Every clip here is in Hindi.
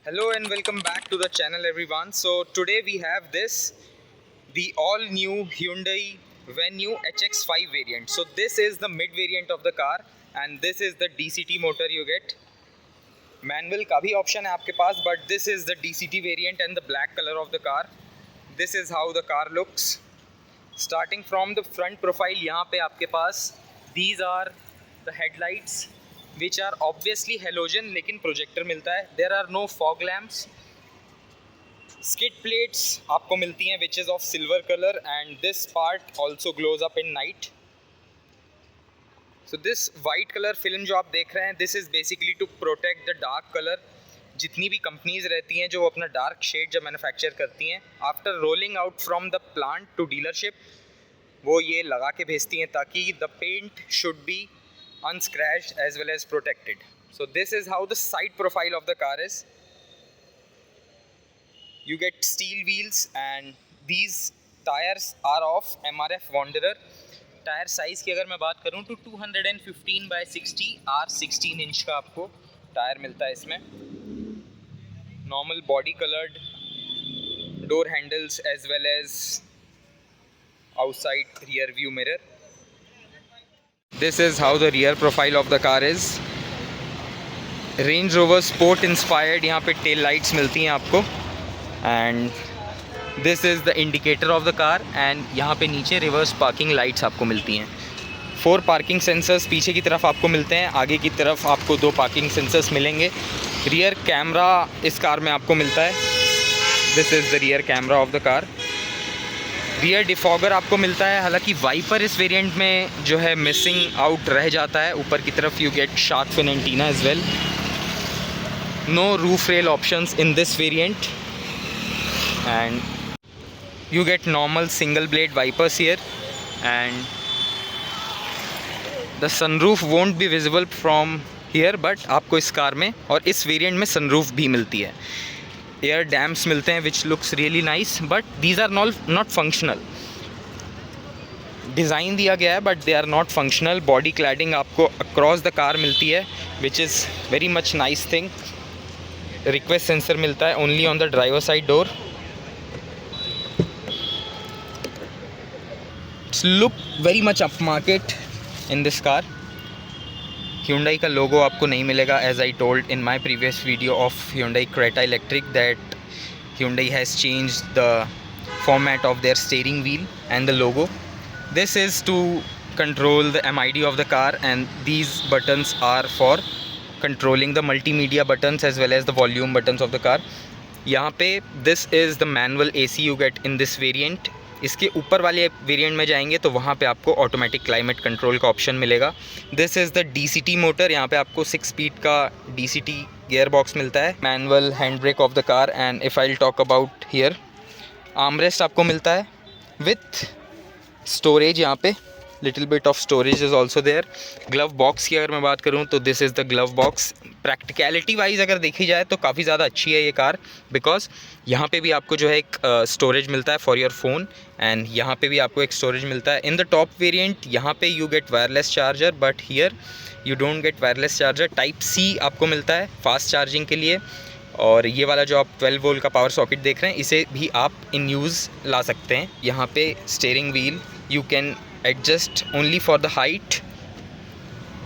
Hello and welcome back to the channel everyone. So today we have the all new Hyundai Venue HX5 variant. So this is the mid variant of the car and this is the DCT motor you get. Manual का भी option है आपके पास, but this is the DCT variant and the black color of the car. This is how the car looks. Starting from the front profile, यहाँ पे आपके पास these are the headlights which are obviously halogen लेकिन projector मिलता है. There are no fog lamps. Skid plates आपको मिलती हैं which is of silver color and this part also glows up in night. So this white color film जो आप देख रहे हैं, this is basically to protect the dark color. जितनी भी कंपनीज रहती हैं जो अपना डार्क शेड जब मैन्युफैक्चर करती हैं, after rolling out from the plant to dealership वो ये लगा के भेजती हैं ताकि the paint should be unscratched as well as protected. So this is how the side profile of the car is. You get steel wheels and these tires are of MRF Wanderer. Tyre size की अगर मैं बात करूं तो 215/60 R16 इंच का आपको टायर मिलता है इसमें. Normal body colored door handles as well as outside rear view mirror. This is how the rear profile of the car is. Range Rover Sport inspired यहाँ पे tail lights मिलती हैं आपको and this is the indicator of the car and यहाँ पे नीचे reverse parking lights आपको मिलती हैं. 4 parking sensors पीछे की तरफ आपको मिलते हैं, आगे की तरफ आपको 2 parking sensors मिलेंगे. Rear camera इस कार में आपको मिलता है. This is the rear camera of the car. Rear defogger आपको मिलता है, हालांकि वाइपर इस वेरिएंट में जो है मिसिंग आउट रह जाता है. ऊपर की तरफ you get shark fin antenna as well. No roof rail options in this variant and you get normal single blade wipers here and the sunroof won't be visible from here, but आपको इस कार में और इस वेरिएंट में सनरूफ भी मिलती है. एयर डैम्प्स मिलते हैं which looks really nice, but these are not functional. Design दिया गया है but they are not functional. Body cladding आपको अक्रॉस द कार मिलती है which is very much nice thing. Request sensor मिलता है only on the driver side door. It's look very much up market in this car. Hyundai का लोगो आपको नहीं मिलेगा, as I told in my previous video of Hyundai Creta Electric that Hyundai has changed the format of their steering wheel and the logo. This is to control the MID of the car and these buttons are for controlling the multimedia buttons as well as the volume buttons of the car. यहाँ पे this is the manual AC you get in this variant. इसके ऊपर वाले वेरिएंट में जाएंगे तो वहाँ पे आपको ऑटोमेटिक क्लाइमेट कंट्रोल का ऑप्शन मिलेगा. This is the DCT motor. यहाँ पे आपको 6 स्पीड का DCT गियर बॉक्स मिलता है. Manual hand brake of the car and if I talk about here, armrest आपको मिलता है विथ स्टोरेज. यहाँ पे little bit of storage is also there. Glove box की अगर मैं बात करूँ तो this is the glove box. Practicality wise अगर देखी जाए तो काफ़ी ज़्यादा अच्छी है ये कार, बिकॉज यहाँ पे भी आपको जो है एक स्टोरेज मिलता है फॉर योर फोन एंड यहाँ पे भी आपको एक स्टोरेज मिलता है. इन द टॉप वेरिएंट यहाँ पे you get wireless charger, but here you don't get wireless charger. Type C आपको मिलता है फास्ट चार्जिंग के लिए. और ये वाला जो आप 12 वोल्ट का पावर सॉकेट देख रहे हैं, इसे भी आप इन यूज़ ला सकते हैं. यहाँ पे steering wheel you can adjust only for the height.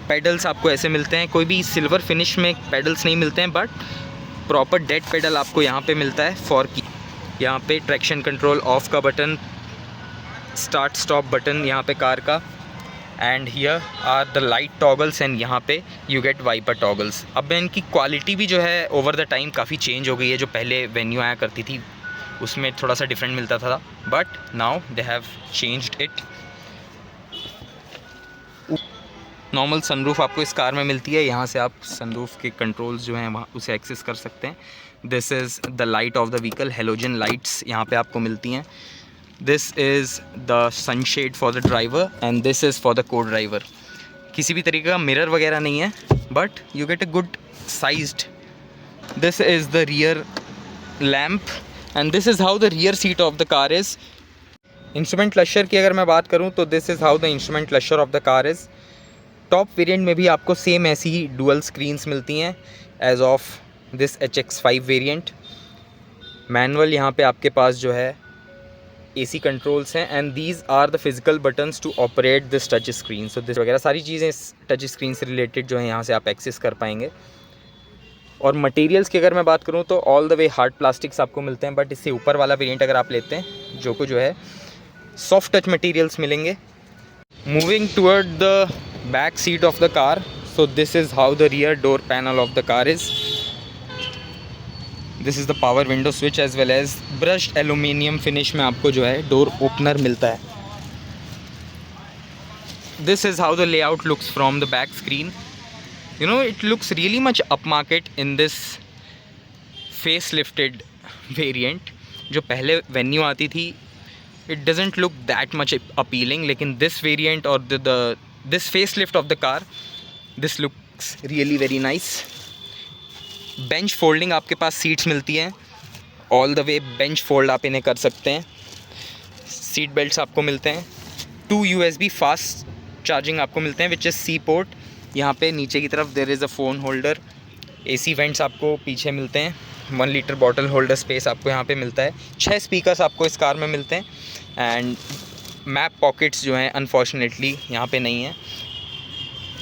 Pedals आपको ऐसे मिलते हैं, कोई भी सिल्वर फिनिश में पेडल्स नहीं मिलते हैं, बट प्रॉपर डेड पेडल आपको यहाँ पे मिलता है फॉर की. यहाँ पे ट्रैक्शन कंट्रोल ऑफ का बटन, स्टार्ट स्टॉप बटन यहाँ पे कार का, and here are the light toggles एंड यहाँ पे यू गेट वाइपर टॉगल्स. अब इनकी क्वालिटी भी जो है ओवर द टाइम काफ़ी चेंज हो गई है. जो पहले वेन्यू आया करती थी उसमें थोड़ा सा डिफरेंट मिलता था, but now they have changed it. Normal sunroof आपको इस कार में मिलती है. यहाँ से आप सनरूफ के कंट्रोल्स जो हैं वहाँ उसे एक्सेस कर सकते हैं. This is the light of the vehicle. Halogen lights यहाँ पे आपको मिलती हैं. This is the sunshade for the driver and this is for the को ड्राइवर. किसी भी तरीके का मिरर वगैरह नहीं है, but you get a good sized. This is the rear lamp and this is how the rear seat of the car is. Instrument cluster की अगर मैं बात करूँ तो this is how the instrument cluster of the car is. Top variant में भी आपको सेम ऐसी ही डुअल स्क्रीन्स मिलती हैं as of this HX5 variant. Manual यहाँ पे आपके पास जो है AC कंट्रोल्स हैं and these are the physical buttons to operate this touch screen. So this वगैरह सारी चीज़ें इस टच स्क्रीन से रिलेटेड जो है यहाँ से आप एक्सेस कर पाएंगे। और मटेरियल्स की अगर मैं बात करूँ तो all the way hard plastics आपको मिलते हैं, बट इससे ऊपर वाला वेरिएंट अगर आप लेते हैं जो है सॉफ्ट टच मटेरियल्स मिलेंगे। Moving toward the back seat of the car, so this is how the rear door panel of the car is. This is the power window switch as well as brushed aluminium finish में आपको जो है डोर ओपनर मिलता है। This is how the layout looks from the back screen. You know, it looks really much upmarket in this facelifted variant. जो पहले वेन्यू आती थी it doesn't look that much appealing, लेकिन this variant और this facelift of the car, this looks really very nice. Bench folding आपके पास सीट्स मिलती हैं, all the way bench fold आप इन्हें कर सकते हैं। सीट बेल्ट्स आपको मिलते हैं, 2 USB फास्ट चार्जिंग आपको मिलते हैं विच इज़ C पोर्ट। यहाँ पे नीचे की तरफ there is a phone holder. AC vents आपको पीछे मिलते हैं, 1 लीटर बॉटल होल्डर स्पेस आपको यहाँ पे मिलता है। 6 स्पीकर्स आपको इस कार में मिलते हैं एंड मैप पॉकेट्स जो हैं अनफॉर्चुनेटली यहाँ पे नहीं है।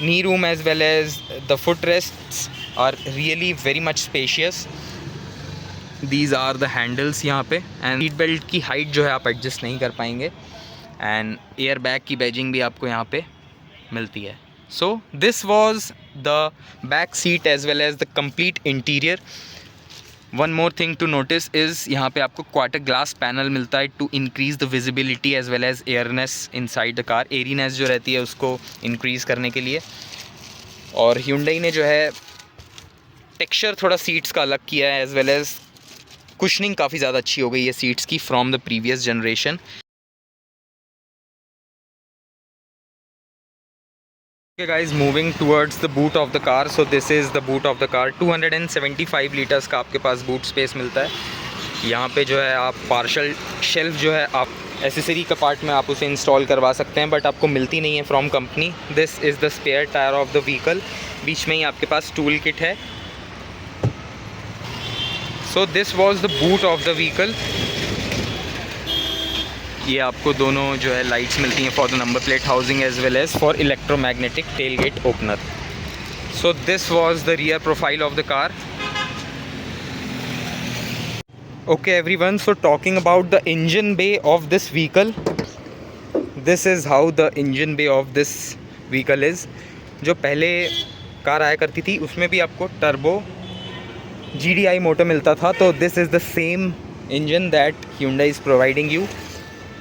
Knee room as well as the foot rests are really very much spacious. These are the handles यहाँ पे एंड सीट बेल्ट की हाइट जो है आप एडजस्ट नहीं कर पाएंगे एंड एयर बैग की बैजिंग भी आपको यहाँ पे मिलती है। So this was the back seat as well as the complete interior. One more thing to notice is यहाँ पे आपको quarter glass panel मिलता है to increase the visibility as well as airiness inside the car. airiness जो रहती है उसको increase करने के लिए। और Hyundai ने जो है texture थोड़ा seats का अलग किया है as well as cushioning काफ़ी ज़्यादा अच्छी हो गई है seats की from the previous generation. Okay guys, moving towards the boot of the car. So this is the boot of the car. 275 litres का आपके पास बूट स्पेस मिलता है। यहाँ पे जो है आप पार्शल शेल्फ जो है आप एसेसरी का पार्ट में आप उसे इंस्टॉल करवा सकते हैं, बट आपको मिलती नहीं है from company. This is the spare tyre of the vehicle. बीच में ही आपके पास टूल किट है। So this was the boot of the vehicle. ये आपको दोनों जो है लाइट्स मिलती हैं for the number plate housing as well as for electromagnetic tail gate opener. So this was the rear profile of the car. Okay everyone, so talking about the engine bay of this vehicle, this is how the engine bay of this vehicle is. जो पहले कार आया करती थी उसमें भी आपको टर्बो GDI मोटर मिलता था, तो this is the same engine that Hyundai is providing you.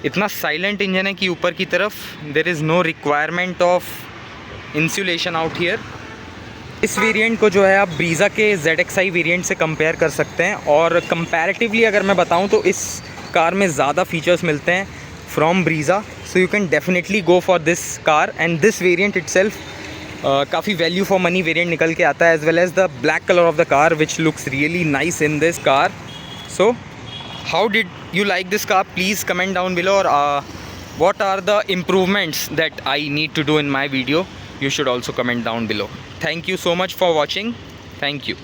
इतना साइलेंट इंजन है कि ऊपर की तरफ there is no requirement of insulation out here. इस वेरिएंट को जो है आप ब्रीज़ा के ZXi वेरिएंट से कंपेयर कर सकते हैं, और कंपैरेटिवली अगर मैं बताऊं तो इस कार में ज़्यादा फीचर्स मिलते हैं from Brezza. So you can definitely go for this car and this variant itself काफ़ी वैल्यू फॉर मनी वेरिएंट निकल के आता है, as well as the black colour of the car which looks really nice in this car. So how did you like this car? Please comment down below, or what are the improvements that I need to do in my video? You should also comment down below. Thank you so much for watching. Thank you.